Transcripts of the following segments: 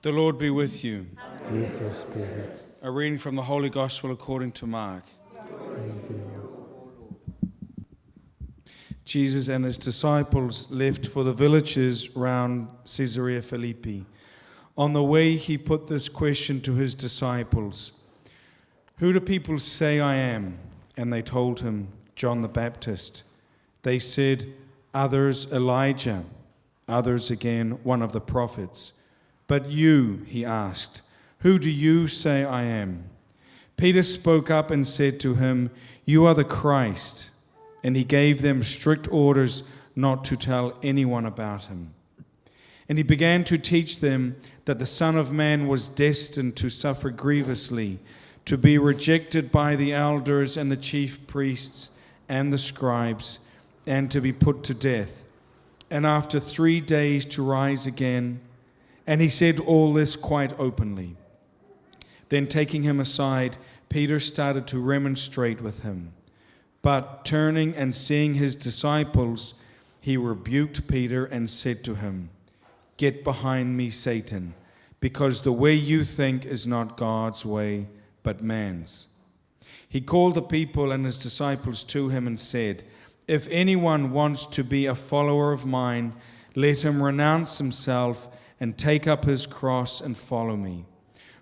The Lord be with you. With your spirit. A reading from the Holy Gospel according to Mark. Jesus and his disciples left for the villages round Caesarea Philippi. On the way, he put this question to his disciples: "Who do people say I am?" And they told him, "John the Baptist." They said, "Others, Elijah. Others again, one of the prophets." "But you," he asked, "who do you say I am?" Peter spoke up and said to him, "You are the Christ." And he gave them strict orders not to tell anyone about him. And he began to teach them that the Son of Man was destined to suffer grievously, to be rejected by the elders and the chief priests and the scribes, and to be put to death, and after 3 days to rise again. And he said all this quite openly. Then taking him aside, Peter started to remonstrate with him. But turning and seeing his disciples, he rebuked Peter and said to him, "Get behind me, Satan, because the way you think is not God's way, but man's." He called the people and his disciples to him and said, "If anyone wants to be a follower of mine, let him renounce himself and take up his cross and follow me.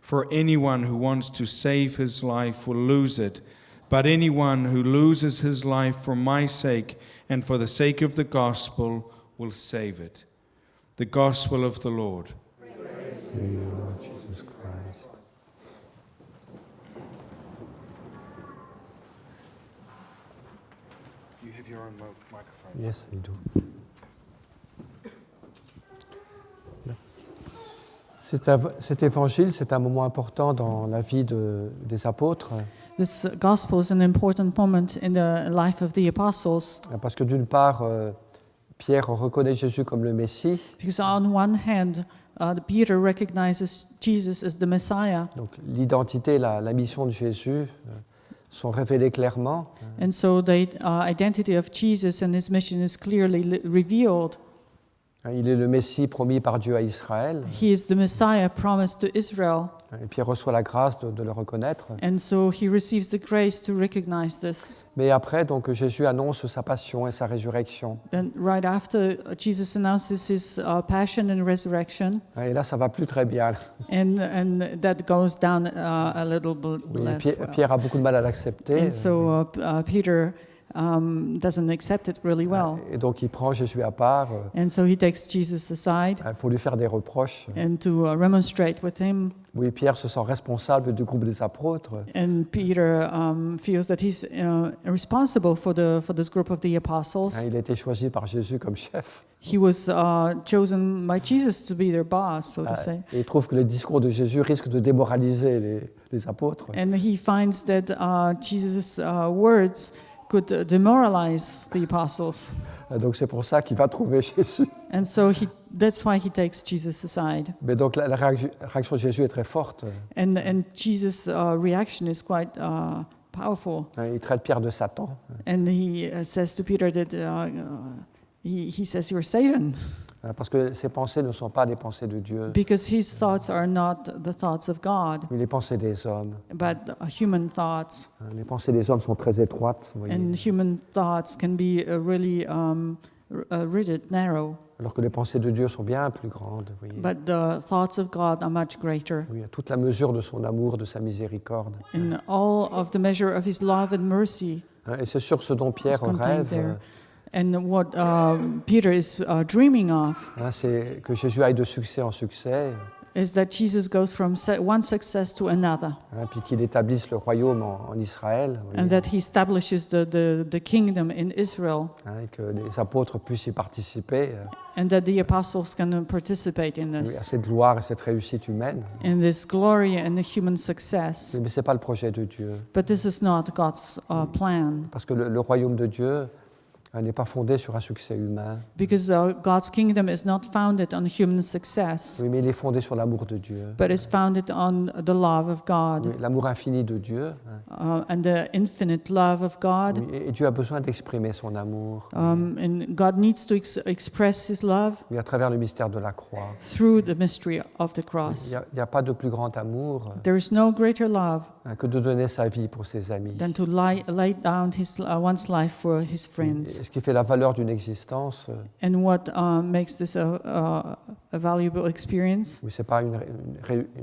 For anyone who wants to save his life will lose it, but anyone who loses his life for my sake and for the sake of the gospel will save it." The gospel of the Lord. Praise to you, Lord Jesus Christ. You have your own microphone. Yes, I do. Cet évangile, c'est un moment important dans la vie des apôtres. This gospel is an important moment in the life of the apostles Parce que d'une part, Pierre reconnaît Jésus comme le Messie. because on one hand, Peter recognizes Jesus as the Messiah, Donc l'identité, la mission de Jésus sont révélées clairement. and so the identity of Jesus and his mission is clearly revealed. Il est le Messie promis par Dieu à Israël. He is the Messiah promised to Israel, Et Pierre reçoit la grâce de le reconnaître. and so he receives the grace to recognize this. Mais après, donc, Jésus annonce sa passion et sa résurrection. And right after, Jesus announces his passion and resurrection, Et là, ça va plus très bien. and that goes down a little bit Oui, less well. Pierre a beaucoup de mal à l'accepter. And so Peter doesn't accept it really well. Et donc, il prend Jésus à part And so he takes Jesus aside pour lui faire des reproches. and to remonstrate with him. Oui, Pierre se sent responsable du groupe des apôtres. And Peter feels that he's responsible for this group of the apostles. Il a été choisi par Jésus comme chef. He was chosen by Jesus to be their boss, so to say. Et il trouve que les discours de Jésus risquent de démoraliser les apôtres. And he finds that Jesus' words could demoralize the apostles. Donc c'est pour ça qu'il va trouver Jésus. And so that's why he takes Jesus aside. Mais donc la réaction de Jésus est très forte. And Jesus' reaction is quite powerful. Il traite Pierre de Satan. And he says to Peter that he says, "You're Satan," Parce que ses pensées ne sont pas des pensées de Dieu, because his thoughts are not the thoughts of God, mais les pensées des hommes. but human thoughts. Les pensées des hommes sont très étroites, vous voyez. And human thoughts can be really rigid, narrow, Alors que les pensées de Dieu sont bien plus grandes, vous voyez. but the thoughts of God are much greater. Oui, toute la mesure de son amour, de sa miséricorde. In all of the measure of his love and mercy Et c'est sur ce dont Pierre is contained rêve, there. And what Peter is dreaming of c'est que Jésus aille de succès en succès, is that Jesus goes from one success to another, puis qu'il établisse le royaume en Israël, vous voyez, and that he establishes the kingdom in Israel, et que les apôtres puissent y participer, and that the apostles can participate in à this, cette gloire et cette réussite humaine. in this glory and the human success. Mais ce n'est pas le projet de Dieu. But this is not God's plan, Parce que le royaume de Dieu n'est pas fondé sur un succès humain, because God's kingdom is not founded on human success, oui, mais il est fondé sur l'amour de Dieu, but is founded on the love of God, oui, l'amour infini de Dieu. and the infinite love of God. Oui, et Dieu a besoin d'exprimer son amour And God needs to express His love oui, à travers le mystère de la croix. through the mystery of the cross. Il n'y a pas de plus grand amour There is no greater love que de donner sa vie pour ses amis. than to lay down one's life for his Et friends. ce qui fait la valeur d'une existence, And what makes this a valuable experience oui, ce n'est pas une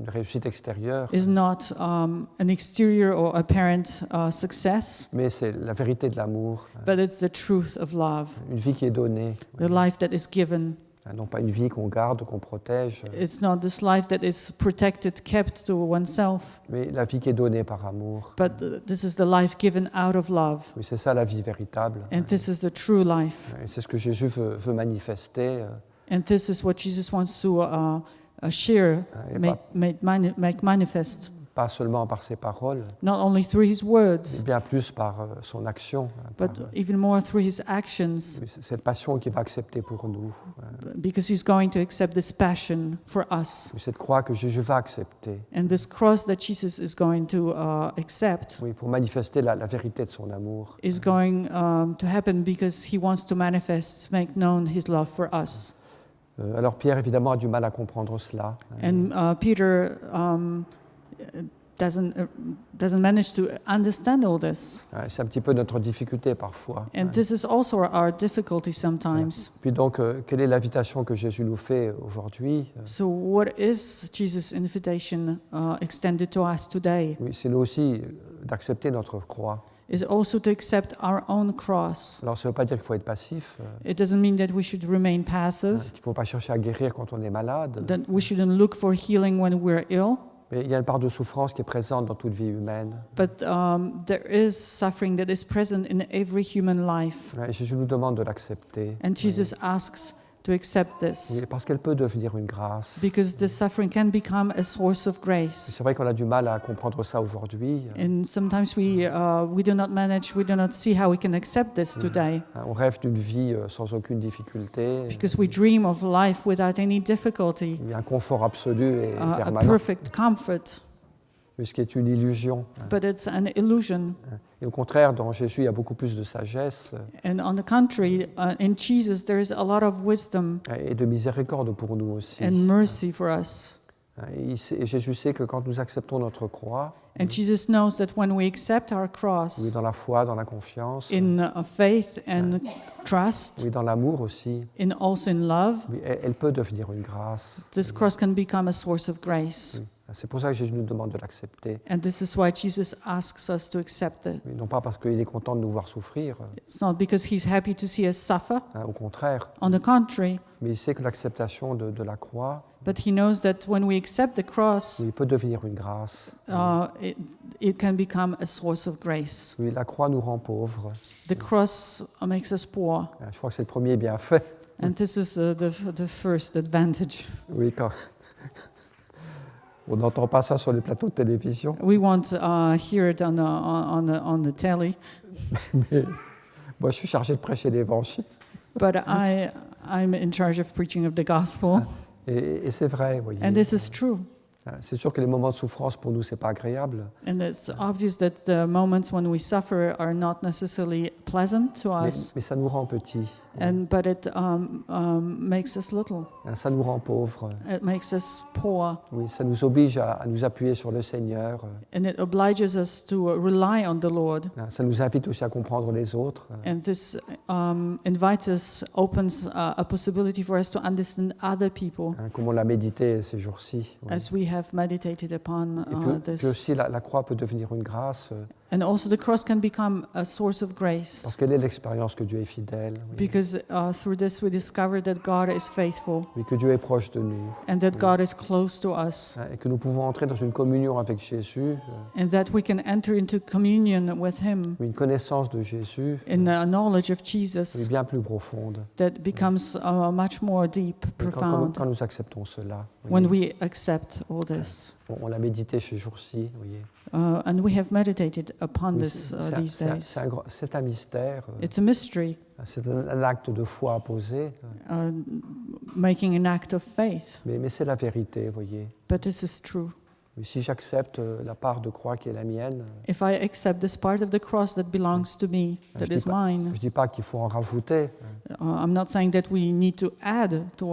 réussite extérieure, is not an exterior or apparent success, mais c'est la vérité de l'amour, but it's the truth of love, une vie qui est donnée, the life that is given. non pas une vie qu'on garde, qu'on protège, It's not this life that is protected, kept to oneself, mais la vie qui est donnée par amour. but this is the life given out of love. Oui, c'est ça la vie véritable. And this is the true life. Et c'est ce que Jésus veut manifester. And this is what Jesus wants to share, Et make manifest, pas seulement par ses paroles, not only through his mais words, bien plus par son action, but even more through his actions, oui, cette passion qu'il va accepter pour nous, because he's going to accept this passion for us. oui, cette croix que Jésus va accepter, And this cross that Jesus is going to accept oui, pour manifester la vérité de son amour. is going to happen because he wants to manifest, make known his love for us. Alors Pierre, évidemment, a du mal à comprendre cela. And Peter doesn't manage to understand all this. C'est un petit peu notre difficulté parfois. And this is also our difficulty sometimes. Puis donc, quelle est l'invitation que Jésus nous fait aujourd'hui? So what is Jesus' invitation extended to us today? Oui, c'est nous aussi d'accepter notre croix. Is also to accept our own cross. Alors, ça ne veut pas dire qu'il faut être passif, It doesn't mean that we should remain passive, qu'il ne faut pas chercher à guérir quand on est malade. that we shouldn't look for healing when we're ill, Mais il y a une part de souffrance qui est présente dans toute vie humaine. but there is suffering that is present in every human life. Et Jésus nous demande de l'accepter. And Jesus asks to accept Oui, this, parce qu'elle peut devenir une grâce. because the suffering can become a source of Et grace. c'est vrai qu'on a du mal à comprendre ça aujourd'hui. And sometimes we do not see how we can accept this today, On rêve d'une vie sans aucune difficulté, because we dream of life without any difficulty, il y a un confort absolu et a permanent, perfect comfort, mais ce qui est une illusion. but it's an illusion. Et au contraire, dans Jésus, il y a beaucoup plus de sagesse And on the contrary, in Jesus there is a lot of wisdom et de miséricorde pour nous aussi. and mercy for us. Et Jésus sait que quand nous acceptons notre croix, And Jesus knows that when we accept our oui, cross dans la foi, dans la confiance, in faith and trust, oui, dans l'amour aussi, also in love, oui, elle peut devenir une grâce. this cross can become a source of grace. Oui. C'est pour ça que Jésus nous demande de l'accepter. And this is why Jesus asks us to accept it. Oui, non pas parce qu'il est content de nous voir souffrir, It's not because he's happy to see us suffer, au contraire, on the contrary, mais il sait que l'acceptation de la croix, but he knows that when we accept the cross, oui, peut devenir une grâce. it can become a source of grace. Oui, la croix nous rend pauvres. The cross makes us poor, Je crois que c'est le premier bienfait. and this is the first advantage. Oui, quand on n'entend pas ça sur les plateaux de télévision. We won't hear it on the telly, Mais moi, je suis chargé de prêcher l'Évangile. but I'm in charge of preaching of the gospel, Et c'est vrai, vous voyez. and this is true. C'est sûr que les moments de souffrance, pour nous, c'est pas agréable. And it's obvious that the moments when we suffer are not necessarily pleasant to us, Mais ça nous rend petits. but it makes us little. Ça nous rend pauvres. It makes us poor, Oui, ça nous oblige à nous appuyer sur le Seigneur. and it obliges us to rely on the Lord. Ça nous invite aussi à comprendre les autres. And this opens a possibility for us to understand other people, Comme on l'a médité ces jours-ci. Oui. as we have meditated upon Et puis this. aussi, la croix peut devenir une grâce And also the cross can become a source of parce grace, qu'elle est l'expérience que Dieu est fidèle. Oui. because through this we discover that God is faithful Oui, que Dieu est proche de nous. and that God is close to us, Et que nous pouvons entrer dans une communion avec Jésus, and that we can enter into communion with Him une connaissance de Jésus in a knowledge of oui, Jesus bien plus profonde. that becomes much more deep, Et profound, quand nous acceptons cela, vous when voyez, we accept all this. on l'a médité ces jours-ci. Vous voyez. And we have meditated upon Oui, this these days. c'est un mystère It's a mystery, C'est un acte de foi à poser, making an act of faith. mais c'est la vérité, vous voyez. But this is true. Et si j'accepte la part de croix qui est la mienne, If I accept this part of the cross that belongs to me, that is mine, je dis pas qu'il faut en rajouter, I'm not saying that we need to add to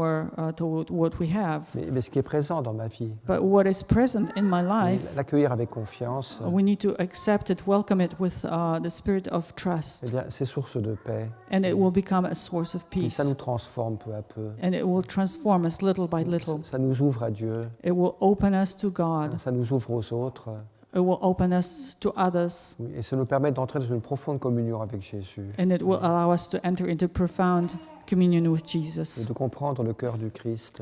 what we have, mais ce qui est présent dans ma vie, but what is present in my life, l'accueillir avec confiance, we need to accept it, welcome it with the spirit of eh trust, bien, c'est source de paix. and it will become a source of Et peace, ça nous transforme peu à peu. and it will transform us little by little. Ça nous ouvre à Dieu, It will open us to God. ça nous ouvre aux autres, It will open us to others, et ça nous permet d'entrer dans une profonde communion avec Jésus and it will allow us to enter into profound communion with et Jesus. de comprendre le cœur du Christ,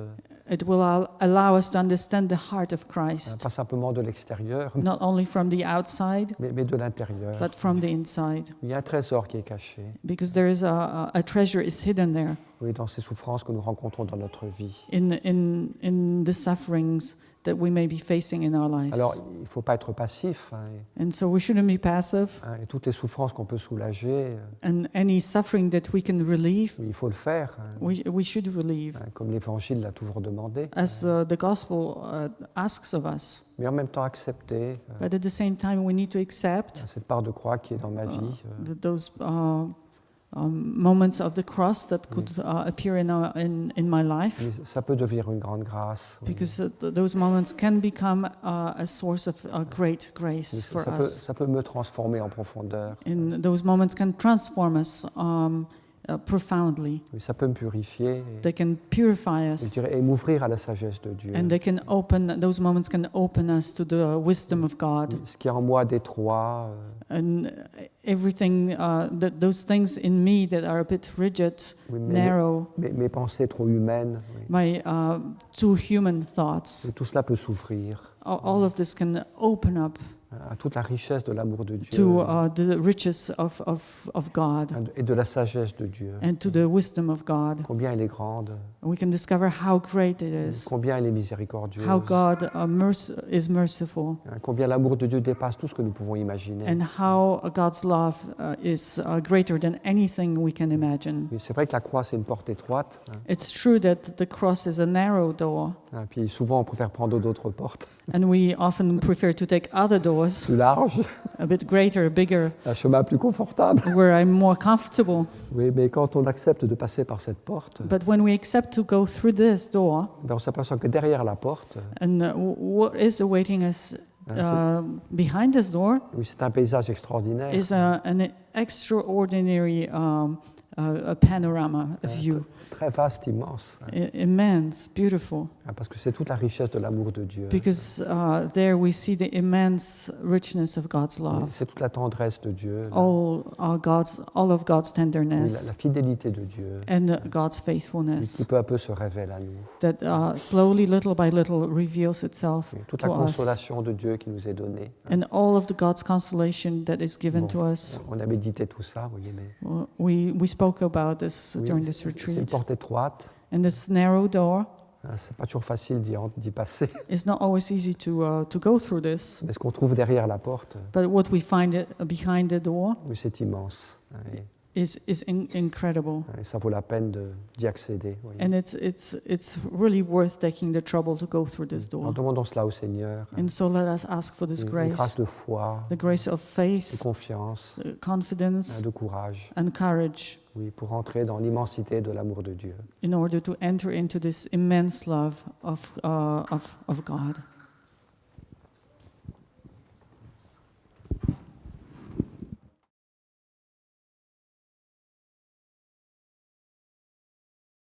It will allow us to understand the heart of Christ, pas simplement de l'extérieur, not only from the outside, mais de l'intérieur. but from the inside. Il y a un trésor qui est caché, Because there is a treasure is hidden there oui, dans ces souffrances que nous rencontrons dans notre vie. in the sufferings that we may be facing in our lives. Alors, il ne faut pas être passif, And so we shouldn't be passive, et toutes les souffrances qu'on peut soulager, and any suffering that we can relieve, il faut le faire, we should relieve, comme l'Évangile l'a toujours demandé, as the gospel asks of us. mais en même temps accepter But at the same time, we need to accept cette part de croix qui est dans ma vie, those moments of the cross that could appear in my life, mais ça peut devenir une grande grâce. Oui. because those moments can become a source of great grace for us. Ça peut me transformer en profondeur, And those moments can transform us profoundly. oui, ça peut me purifier They can purify je us, dirais, et m'ouvrir à la sagesse de Dieu. and they can those moments can open us to the wisdom of God. Ce qui est en moi d'étroit, And everything, those things in me that are a bit rigid, oui, narrow, mes pensées trop humaines, oui. my too human thoughts, Et tout cela peut s'ouvrir all of this can open up à toute la richesse de l'amour de Dieu to the riches of God et de la sagesse de Dieu. and to the wisdom of God. Combien elle est grande, We can discover how great it is, combien elle est miséricordieuse, how God is merciful, combien l'amour de Dieu dépasse tout ce que nous pouvons imaginer. and how God's love is greater than anything we can imagine. Oui, c'est vrai que la croix, c'est une porte étroite, It's true that the cross is a narrow door, puis souvent on préfère prendre d'autres portes and we often prefer to take other doors, plus larges, a bit greater, bigger, un chemin plus confortable. where I'm more comfortable. Oui, mais quand on accepte de passer par cette porte, But when we accept to go through this door, on s'aperçoit que derrière la porte, and what is awaiting us behind this door oui, c'est un paysage extraordinaire, is an extraordinary a panorama, a view, très vaste, immense, immense, beautiful, parce que c'est toute la richesse de l'amour de Dieu. because there we see the immense richness of God's love, C'est toute la tendresse de Dieu, all of God's oui, tenderness, la fidélité de Dieu, and God's qui faithfulness peu à peu se révèle à nous. that slowly, little by little, reveals itself Oui, toute to la us, consolation de Dieu qui nous est donnée. and all of the God's consolation that is given Bon, to us. on a médité tout ça, vous voyez, mais We spoke about this oui, during this c'est une retreat. porte étroite. And this narrow door, C'est pas toujours facile d'y passer. it's not always easy to go through this. Mais ce qu'on trouve derrière la porte, But what we find behind the door oui, c'est immense. is incredible. Et ça vaut la peine d'y accéder. Oui. And it's really worth taking the trouble to go through this Alors door. demandons cela au Seigneur. And so let us ask for this Une grâce grace, de foi, the grace of de faith, confiance, confidence, de courage, and courage oui, pour entrer dans l'immensité de l'amour de Dieu. in order to enter into this immense love of God.